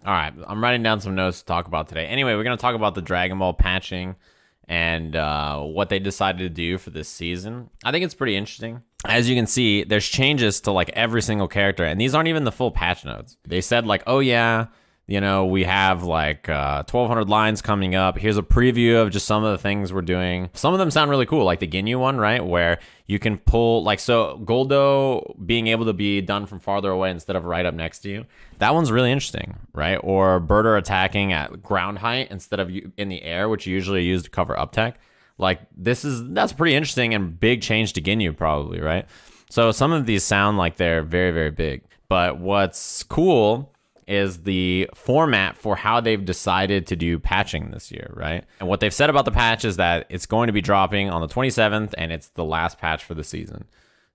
All right, I'm writing down some notes to talk about today. Anyway, we're going to talk about the Dragon Ball patching and what they decided to do for this season. I think it's pretty interesting. As you can see, there's changes to like every single character, and these aren't even the full patch notes. They said like, oh yeah, we have like 1,200 lines coming up. Here's a preview of just some of the things we're doing. Some of them sound really cool, like the Ginyu one, right? Where you can pull, like, so Goldo being able to be done from farther away instead of right up next to you. That one's really interesting, right? Or Birder attacking at ground height instead of in the air, which you usually use to cover up tech. Like, that's pretty interesting and big change to Ginyu, probably, right? So some of these sound like they're very, very big. But what's cool is the format for how they've decided to do patching this year, right? And what they've said about the patch is that it's going to be dropping on the 27th, and it's the last patch for the season.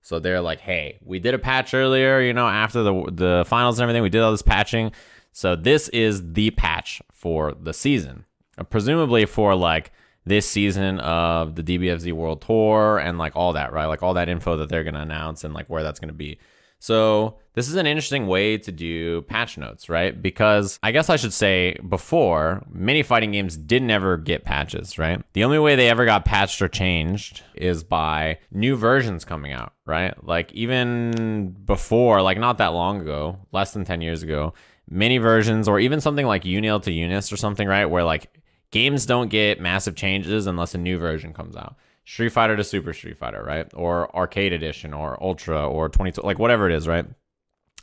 So they're like, hey, we did a patch earlier, after the finals and everything, we did all this patching. So this is the patch for the season. Presumably for like this season of the DBFZ World Tour and like all that, right? Like all that info that they're going to announce and like where that's going to be. So this is an interesting way to do patch notes, right? Because I guess I should say before, many fighting games didn't ever get patches, right? The only way they ever got patched or changed is by new versions coming out, right? Like even before, like not that long ago, less than 10 years ago, many versions or even something like Unil to Unis or something, right? Where like games don't get massive changes unless a new version comes out. Street Fighter to Super Street Fighter, right? Or Arcade Edition or Ultra or 22, like whatever it is, right?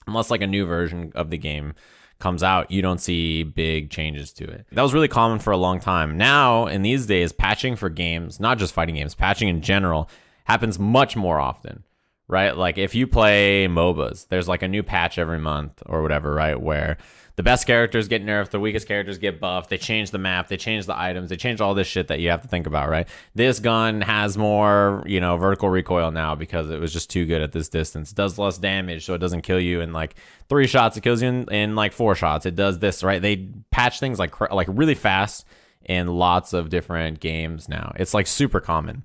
Unless like a new version of the game comes out, you don't see big changes to it. That was really common for a long time. Now, in these days, patching for games, not just fighting games, patching in general happens much more often, right? Like if you play MOBAs, there's like a new patch every month or whatever, right? Where the best characters get nerfed, the weakest characters get buffed, they change the map, they change the items, they change all this shit that you have to think about, right? This gun has more, vertical recoil now because it was just too good at this distance. It does less damage, so it doesn't kill you in like 3 shots, it kills you in like 4 shots. It does this, right? They patch things like really fast in lots of different games now. It's like super common.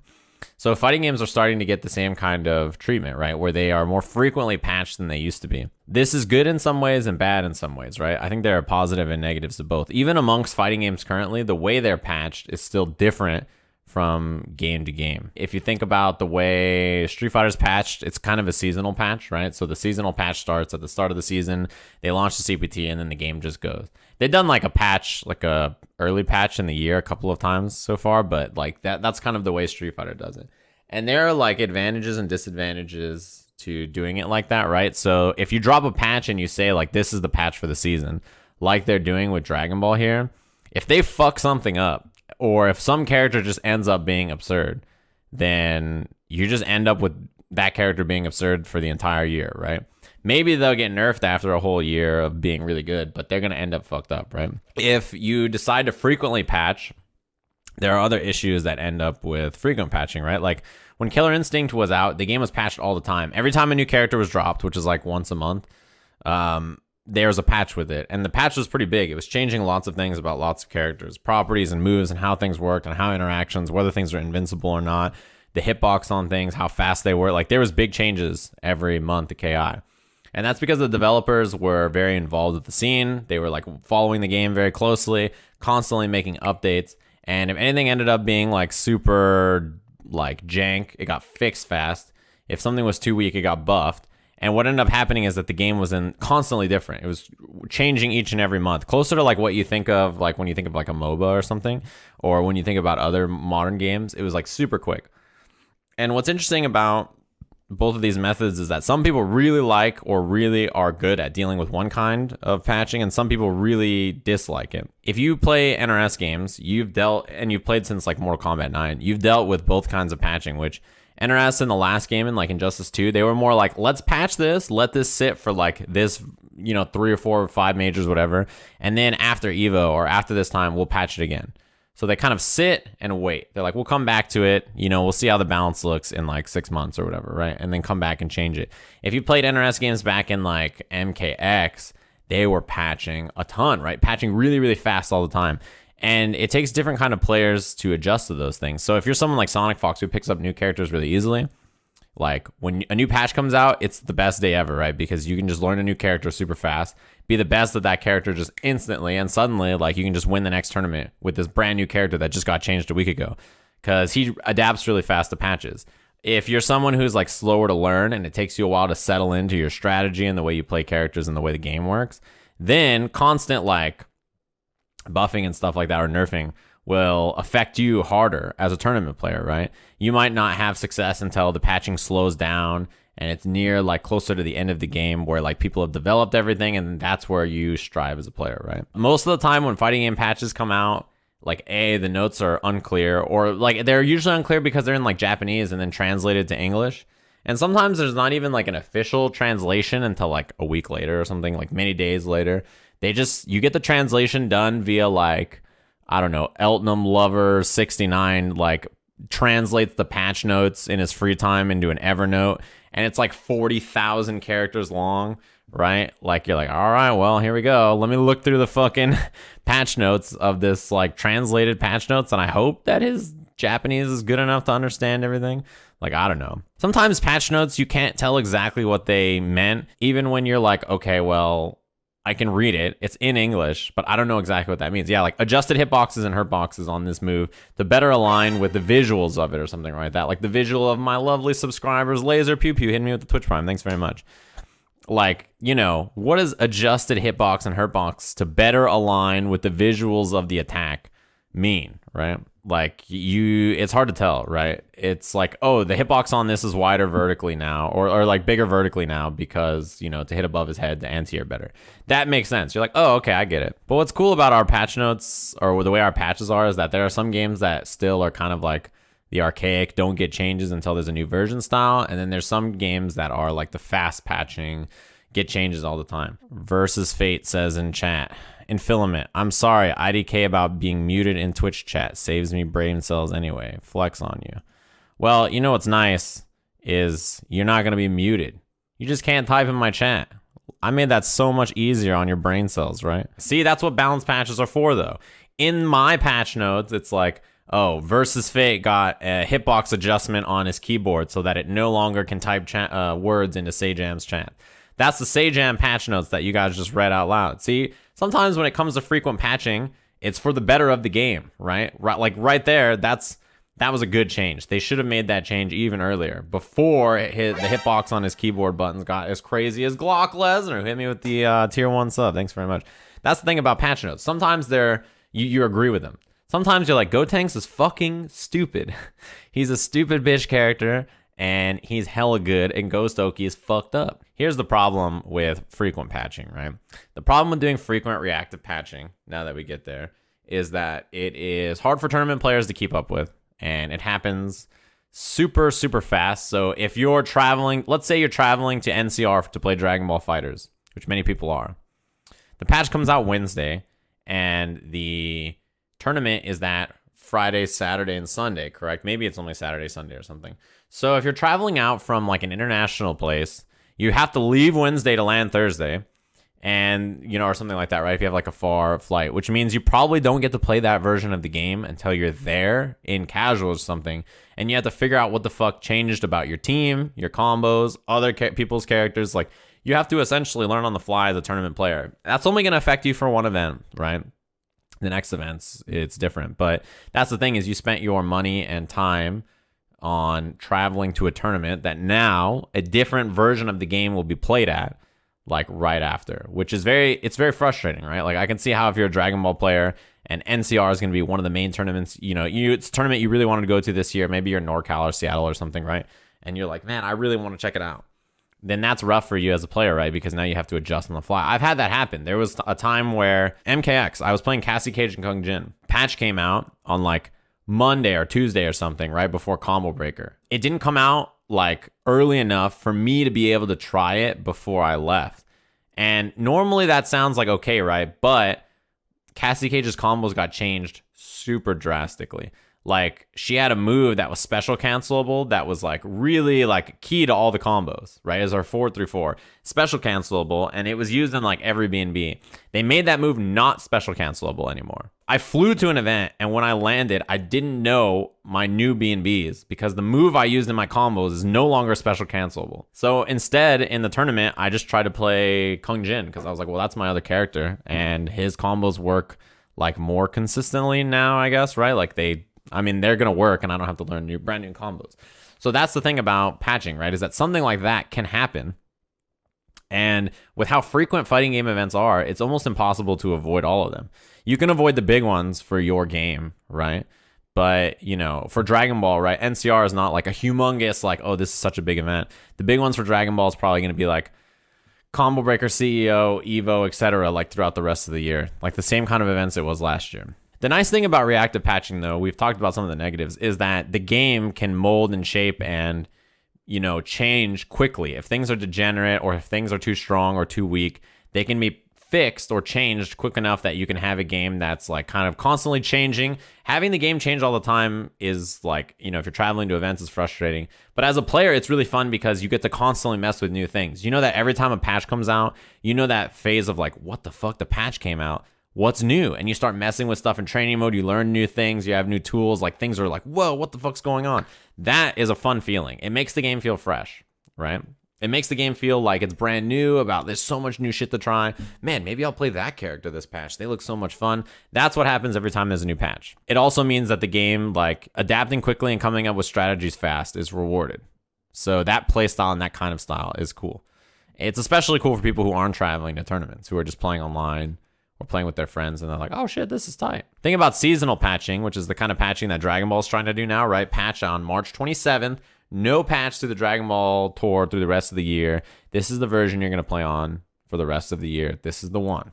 So fighting games are starting to get the same kind of treatment, right? Where they are more frequently patched than they used to be. This is good in some ways and bad in some ways, right? I think there are positive and negatives to both. Even amongst fighting games currently, the way they're patched is still different from game to game. If you think about the way Street Fighter's patched, it's kind of a seasonal patch, right? So the seasonal patch starts at the start of the season, they launch the CPT, and then the game just goes. They've done like a patch, like a early patch in the year a couple of times so far, but like that's kind of the way Street Fighter does it. And there are like advantages and disadvantages to doing it like that, right? So if you drop a patch and you say like this is the patch for the season, like they're doing with Dragon Ball here, if they fuck something up, or if some character just ends up being absurd, then you just end up with that character being absurd for the entire year, right? Maybe they'll get nerfed after a whole year of being really good, but they're going to end up fucked up, right? If you decide to frequently patch, there are other issues that end up with frequent patching, right? Like when Killer Instinct was out, the game was patched all the time. Every time a new character was dropped, which is like once a month, there was a patch with it. And the patch was pretty big. It was changing lots of things about lots of characters, properties and moves and how things worked and how interactions, whether things are invincible or not, the hitbox on things, how fast they were. Like there was big changes every month at KI. And that's because the developers were very involved with the scene. They were like following the game very closely, constantly making updates. And if anything ended up being like super like jank, it got fixed fast. If something was too weak, it got buffed. And what ended up happening is that the game was constantly different. It was changing each and every month, closer to like what you think of like when you think of like a MOBA or something, or when you think about other modern games. It was like super quick. And what's interesting about both of these methods is that some people really like or really are good at dealing with one kind of patching, and some people really dislike it. If you play NRS games, you've played since like Mortal Kombat 9, you've dealt with both kinds of patching, which NRS in the last game in like Injustice 2, they were more like, let's patch this, let this sit for like this, 3 or 4 or 5 majors, whatever. And then after Evo or after this time, we'll patch it again. So they kind of sit and wait. They're like, we'll come back to it. We'll see how the balance looks in like 6 months or whatever, right? And then come back and change it. If you played NRS games back in like MKX, they were patching a ton, right? Patching really, really fast all the time. And it takes different kind of players to adjust to those things. So if you're someone like Sonic Fox who picks up new characters really easily, like when a new patch comes out, it's the best day ever, right? Because you can just learn a new character super fast, be the best at that character just instantly, and suddenly like you can just win the next tournament with this brand new character that just got changed a week ago, because he adapts really fast to patches. If you're someone who's like slower to learn and it takes you a while to settle into your strategy and the way you play characters and the way the game works, then constant like buffing and stuff like that or nerfing will affect you harder as a tournament player, right? You might not have success until the patching slows down and it's near like closer to the end of the game where like people have developed everything, and that's where you strive as a player, right? Most of the time when fighting game patches come out, like the notes are unclear, or like they're usually unclear because they're in like Japanese and then translated to English. And sometimes there's not even like an official translation until like a week later or something, like many days later. You get the translation done via like, I don't know, Eltnum Lover 69 like translates the patch notes in his free time into an Evernote, and it's like 40,000 characters long, right? Like you're like, all right, well, here we go. Let me look through the fucking patch notes of this like translated patch notes, and I hope that his Japanese is good enough to understand everything. Like, I don't know. Sometimes patch notes, you can't tell exactly what they meant, even when you're like, okay, well, I can read it. It's in English, but I don't know exactly what that means. Yeah, like adjusted hitboxes and hurtboxes on this move to better align with the visuals of it or something like that. Like the visual of my lovely subscribers, Laser Pew Pew, hitting me with the Twitch Prime. Thanks very much. Like, you know, what is adjusted hitbox and hurtbox to better align with the visuals of the attack mean, right? Like it's hard to tell, right? It's like, oh, the hitbox on this is wider vertically now, or like bigger vertically now because, you know, to hit above his head, the anti-air better. That makes sense. You're like, oh, okay, I get it. But what's cool about our patch notes, or the way our patches are, is that there are some games that still are kind of like the archaic, don't get changes until there's a new version style. And then there's some games that are like the fast patching, get changes all the time. Versus Fate says in chat, in Filament, I'm sorry, IDK about being muted in Twitch chat saves me brain cells anyway. Flex on you. Well, you know what's nice is you're not going to be muted. You just can't type in my chat. I made that so much easier on your brain cells, right? See, that's what balance patches are for, though. In my patch notes, it's like, oh, Versus Fate got a hitbox adjustment on his keyboard so that it no longer can type words into Sajam's chat. That's the Sajam patch notes that you guys just read out loud. See, sometimes when it comes to frequent patching, it's for the better of the game, right? Like right there, that was a good change. They should have made that change even earlier, before the hitbox on his keyboard buttons got as crazy as Glock Lesnar, who hit me with the tier 1 sub. Thanks very much. That's the thing about patch notes. Sometimes you agree with them. Sometimes you're like, Gotenks is fucking stupid. He's a stupid bitch character, and he's hella good, and Ghost Oki is fucked up. Here's the problem with frequent patching, right? The problem with doing frequent reactive patching, now that we get there, is that it is hard for tournament players to keep up with, and it happens super, super fast. So if you're traveling, let's say you're traveling to NCR to play Dragon Ball FighterZ, which many people are. The patch comes out Wednesday, and the tournament is that Friday, Saturday, and Sunday, correct? Maybe it's only Saturday, Sunday, or something. So if you're traveling out from like an international place, you have to leave Wednesday to land Thursday, and, you know, or something like that, right? If you have like a far flight, which means you probably don't get to play that version of the game until you're there in casual or something, and you have to figure out what the fuck changed about your team, your combos, other people's characters. Like, you have to essentially learn on the fly as a tournament player. That's only going to affect you for one event, right? The next events, it's different. But that's the thing, is you spent your money and time on traveling to a tournament that now a different version of the game will be played at, like right after, which is it's very frustrating, right? Like, I can see how if you're a Dragon Ball player and NCR is going to be one of the main tournaments, you know, it's a tournament you really wanted to go to this year. Maybe you're in NorCal or Seattle or something, right? And you're like, man, I really want to check it out. Then that's rough for you as a player, right? Because now you have to adjust on the fly. I've had that happen. There was a time where MKX, I was playing Cassie Cage and Kung Jin. Patch came out on like Monday or Tuesday or something, right before Combo Breaker. It didn't come out like early enough for me to be able to try it before I left. And normally that sounds like okay, right? But Cassie Cage's combos got changed super drastically. like she had a move that was special cancelable that was like really like key to all the combos, right? As our 4-3-4 special cancelable, and it was used in like every B&B. They made that move not special cancelable anymore. I flew to an event, and when I landed, I didn't know my new B&Bs because the move I used in my combos is no longer special cancelable. So instead, in the tournament, I just tried to play Kung Jin because I was like, well, that's my other character, and his combos work like more consistently now, I guess, right? Like they're gonna work, and I don't have to learn brand new combos. So that's the thing about patching, right? Is that something like that can happen. And with how frequent fighting game events are, it's almost impossible to avoid all of them. You can avoid the big ones for your game, right? But, you know, for Dragon Ball, right, NCR is not like a humongous, like, oh, this is such a big event. The big ones for Dragon Ball is probably going to be like Combo Breaker, CEO, Evo, etc., like throughout the rest of the year. Like the same kind of events it was last year. The nice thing about reactive patching, though, we've talked about some of the negatives, is that the game can mold and shape and, you know, change quickly. If things are degenerate or if things are too strong or too weak, they can be fixed or changed quick enough that you can have a game that's like kind of constantly changing. Having the game change all the time is like, you know, if you're traveling to events, it's frustrating. But as a player, it's really fun because you get to constantly mess with new things. You know that every time a patch comes out, you know that phase of like, what the fuck, the patch came out? What's new? And you start messing with stuff in training mode. You learn new things. You have new tools. Like things are like, whoa, what the fuck's going on? That is a fun feeling. It makes the game feel fresh, right? It makes the game feel like it's brand new, about there's so much new shit to try. Man, maybe I'll play that character this patch. They look so much fun. That's what happens every time there's a new patch. It also means that the game, like adapting quickly and coming up with strategies fast, is rewarded. So that play style and that kind of style is cool. It's especially cool for people who aren't traveling to tournaments, who are just playing online or playing with their friends, and they're like, oh shit, this is tight. Think about seasonal patching, which is the kind of patching that Dragon Ball is trying to do now, right? Patch on March 27th. No patch to the Dragon Ball tour through the rest of the year. This is the version you're going to play on for the rest of the year. This is the one.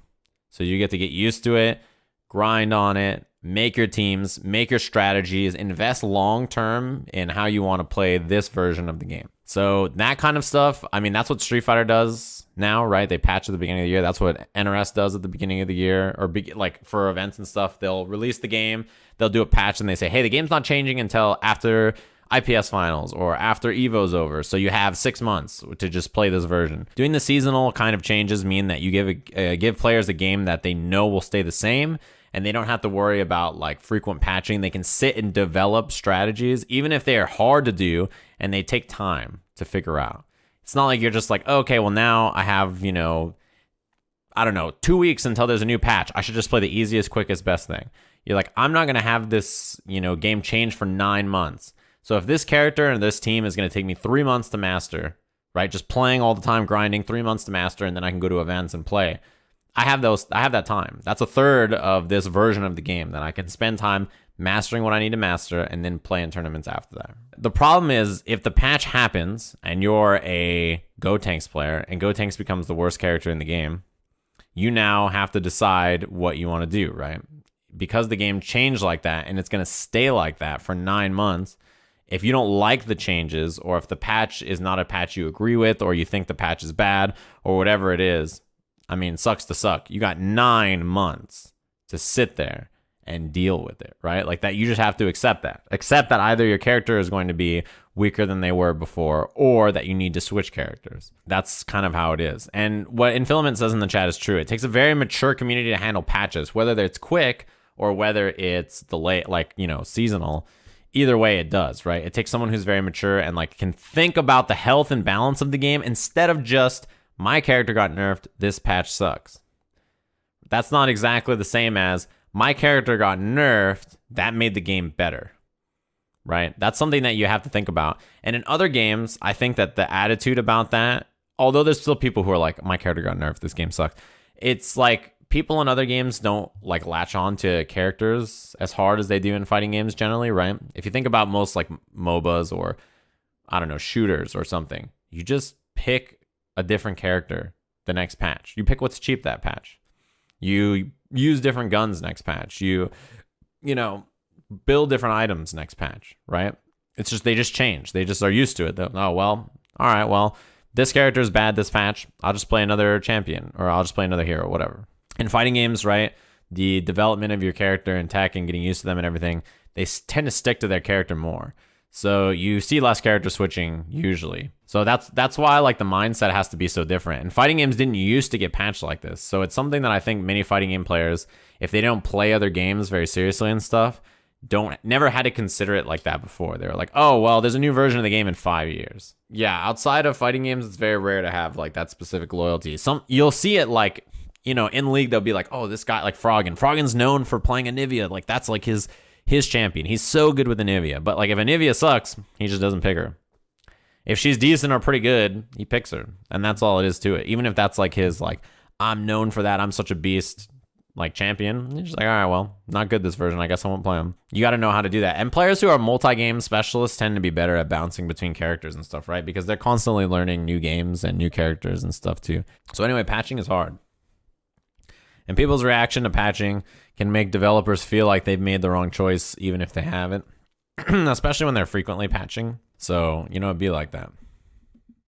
So you get to get used to it, grind on it, make your teams, make your strategies, invest long-term in how you want to play this version of the game. So that kind of stuff, I mean, that's what Street Fighter does now, right? They patch at the beginning of the year. That's what NRS does at the beginning of the year, or like for events and stuff. They'll release the game, they'll do a patch, and they say, hey, the game's not changing until after IPS finals or after Evo's over. So you have 6 months to just play this version. Doing the seasonal kind of changes mean that you give players a game that they know will stay the same, and they don't have to worry about like frequent patching. They can sit and develop strategies, even if they are hard to do and they take time to figure out. It's not like you're just like, okay, well now I have, 2 weeks until there's a new patch. I should just play the easiest, quickest, best thing. You're like, I'm not going to have this, game change for 9 months. So if this character and this team is going to take me 3 months to master, right? Just playing all the time, grinding, 3 months to master, and then I can go to events and play. I have that time. That's a third of this version of the game that I can spend time mastering what I need to master and then play in tournaments after that. The problem is if the patch happens and you're a Gotenks player and Gotenks becomes the worst character in the game, you now have to decide what you want to do, right? Because the game changed like that and it's going to stay like that for 9 months, if you don't like the changes, or if the patch is not a patch you agree with, or you think the patch is bad, or whatever it is, I mean, sucks to suck. You got 9 months to sit there and deal with it, right? Like that, you just have to accept that. Accept that either your character is going to be weaker than they were before, or that you need to switch characters. That's kind of how it is. And what Infilament says in the chat is true. It takes a very mature community to handle patches, whether it's quick or whether it's delayed, seasonal. Either way it does, right? It takes someone who's very mature and can think about the health and balance of the game instead of just, my character got nerfed, this patch sucks. That's not exactly the same as, my character got nerfed, that made the game better, right? That's something that you have to think about. And in other games, I think that the attitude about that, although there's still people who are like, my character got nerfed, this game sucks. It's like, people in other games don't latch on to characters as hard as they do in fighting games generally, right? If you think about most MOBAs or, shooters or something, you just pick a different character the next patch. You pick what's cheap that patch. You use different guns next patch. You build different items next patch, right? It's just, they just change. They just are used to it. Oh, well, all right, well, this character is bad this patch. I'll just play another champion, or I'll just play another hero, whatever. In fighting games, right, the development of your character and tech and getting used to them and everything, they tend to stick to their character more. So you see less character switching usually. So that's why like the mindset has to be so different. And fighting games didn't used to get patched like this. So it's something that I think many fighting game players, if they don't play other games very seriously and stuff, never had to consider it like that before. They were like, oh, well, there's a new version of the game in 5 years. Yeah, outside of fighting games, it's very rare to have like that specific loyalty. You'll see it like, in League, they'll be like, oh, this guy like Froggen's known for playing Anivia. Like that's like his champion. He's so good with Anivia. But like if Anivia sucks, he just doesn't pick her. If she's decent or pretty good, he picks her. And that's all it is to it. Even if that's like his like, I'm known for that, I'm such a beast like champion, you're just like, all right, well, not good this version, I guess I won't play him. You got to know how to do that. And players who are multi-game specialists tend to be better at bouncing between characters and stuff, right? Because they're constantly learning new games and new characters and stuff too. So anyway, patching is hard. And people's reaction to patching can make developers feel like they've made the wrong choice, even if they haven't, especially when they're frequently patching. So, it'd be like that.